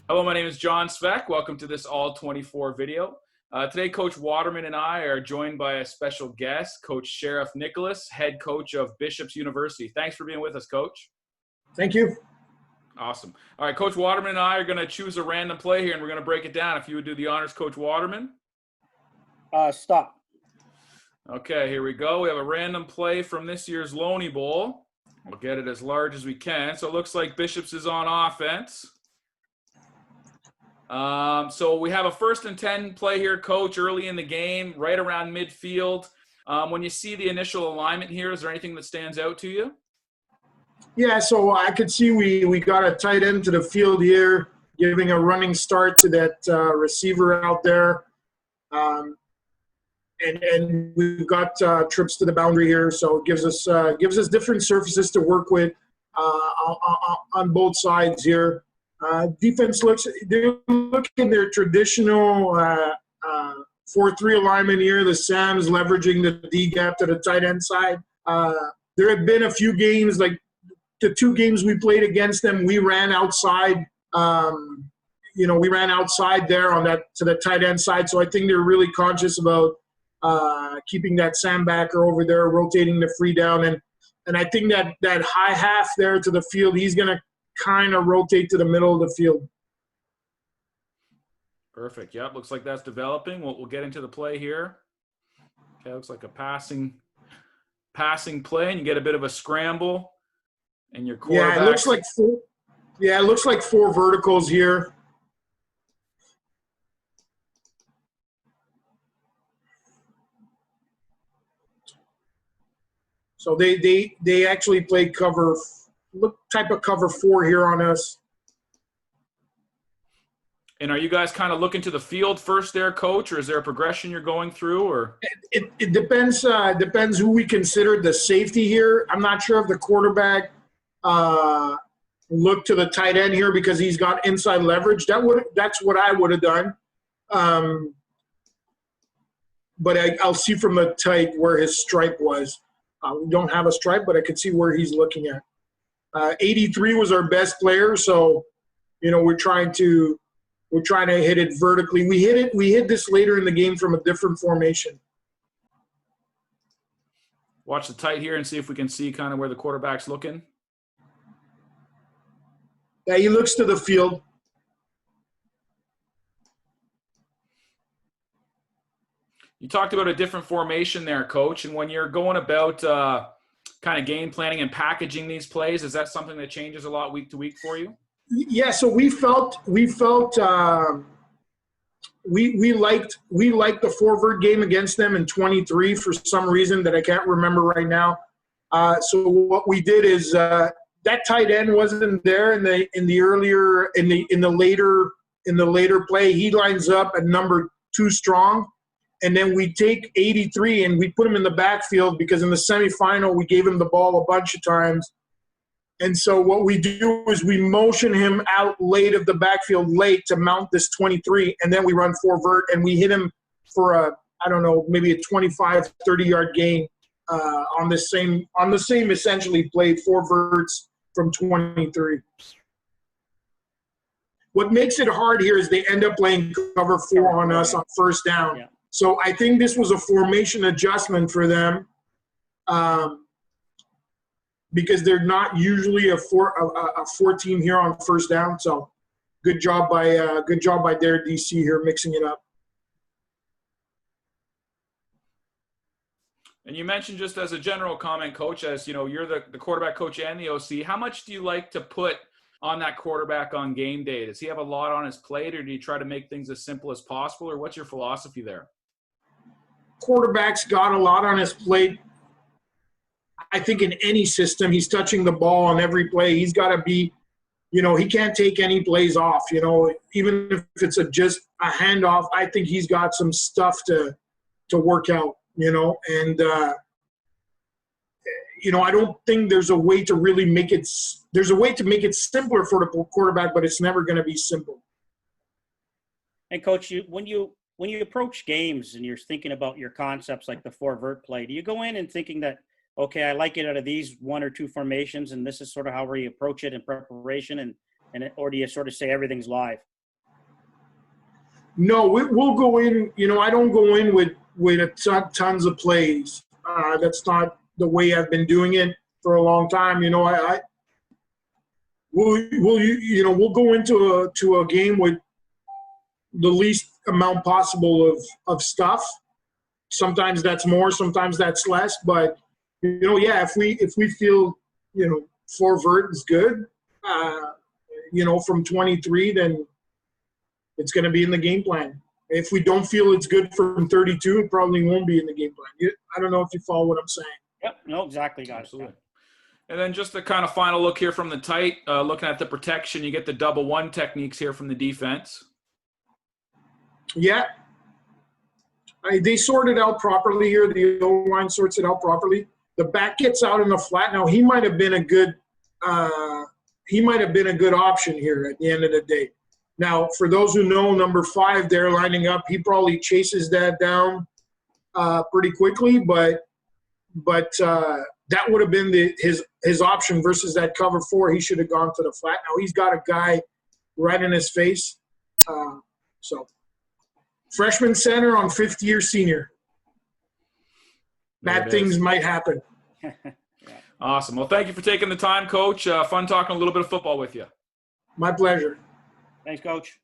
Hello, my name is John Sveck. Welcome to this ALL24 video. Today, Coach Waterman and I are joined by a special guest, Coach Cherif Nicolas, head coach of Bishop's University. Thanks for being with us, Coach. Thank you. Awesome. All right, Coach Waterman and I are going to choose a random play here, and we're going to break it down. If you would do the honors, Coach Waterman. Stop. Okay, here we go. We have a random play from this year's Loney Bowl. We'll get it as large as we can. So it looks like Bishop's is on offense. So we have a 1st and 10 play here, Coach, early in the game, right around midfield. When you see the initial alignment here, is there anything that stands out to you? Yeah, so I could see we got a tight end to the field here, giving a running start to that receiver out there. And we've got trips to the boundary here, so it gives us different surfaces to work with on both sides here. Defense they're looking their traditional 4-3 alignment here. The Sam's leveraging the D gap to the tight end side. There have been a few games, like the 2 games we played against them, we ran outside. We ran outside there on that to the tight end side. So I think they're really conscious about keeping that Sam backer over there, rotating the free down, and I think that high half there to the field, he's going to kind of rotate to the middle of the field. Perfect. Yep, looks like that's developing. We'll get into the play here. Okay, looks like a passing play, and you get a bit of a scramble. And your quarterback. Yeah, it looks like 4 verticals here. So they actually play type of cover 4 here on us. And are you guys kind of looking to the field first there, Coach, or is there a progression you're going through? Or it depends. Depends who we consider the safety here. I'm not sure if the quarterback looked to the tight end here because he's got inside leverage. That's what I would have done. But I'll see from the tight where his stripe was. We don't have a stripe, but I could see where he's looking at. 83 was our best player, so we're trying to hit it vertically. We hit this later in the game from a different formation. Watch the tight here and see if we can see kind of where the quarterback's looking. Yeah, he looks to the field. You talked about a different formation there, Coach, and when you're going about kind of game planning and packaging these plays, is that something that changes a lot week to week for you? Yeah, so we liked the 4-vert game against them in 23 for some reason that I can't remember right now. So what we did is that tight end wasn't there in the later play. He lines up at number 2 strong. And then we take 83 and we put him in the backfield because in the semifinal we gave him the ball a bunch of times. And so what we do is we motion him out late of the backfield late to mount this 23, and then we run 4-vert and we hit him for maybe a 25, 30-yard gain on the same essentially play, 4 verts from 23. What makes it hard here is they end up playing cover 4 on us on 1st down. Yeah. So I think this was a formation adjustment for them because they're not usually a 4 team here on 1st down. So good job by their DC here mixing it up. And you mentioned, just as a general comment, Coach, as you're the quarterback coach and the OC, how much do you like to put on that quarterback on game day? Does he have a lot on his plate, or do you try to make things as simple as possible, or what's your philosophy there? Quarterback's got a lot on his plate. I think in any system, he's touching the ball on every play. He's got to be, he can't take any plays off, even if it's just a handoff. I think he's got some stuff to work out, and I don't think there's a way to really make it – there's a way to make it simpler for the quarterback, but it's never going to be simple. And, Coach, when you approach games and you're thinking about your concepts like the 4-vert play, do you go in and thinking that, okay, I like it out of these 1 or 2 formations and this is sort of how we approach it in preparation, or do you sort of say everything's live? No, we'll go in. You know, I don't go in with tons of plays. That's not the way I've been doing it for a long time. You know, we'll go into a game with the least amount possible of stuff. Sometimes that's more, sometimes that's less. But you know, yeah, if we feel, you know, 4 vert is good, you know, from 23, then it's going to be in the game plan. If we don't feel it's good from 32, it probably won't be in the game plan. I don't know if you follow what I'm saying. Yep. No, exactly, guys. Absolutely. And then just the kind of final look here from the tight, looking at the protection, you get the double one techniques here from the defense. Yeah. They sort it out properly here. The O-line sorts it out properly. The back gets out in the flat. Now, he might have been a good option here at the end of the day. Now, for those who know, number 5 there lining up, he probably chases that down pretty quickly, but that would have been his option versus that cover 4. He should have gone to the flat. Now he's got a guy right in his face. So freshman center on 5th-year senior. Bad things might happen. Awesome. Well, thank you for taking the time, Coach. Fun talking a little bit of football with you. My pleasure. Thanks, Coach.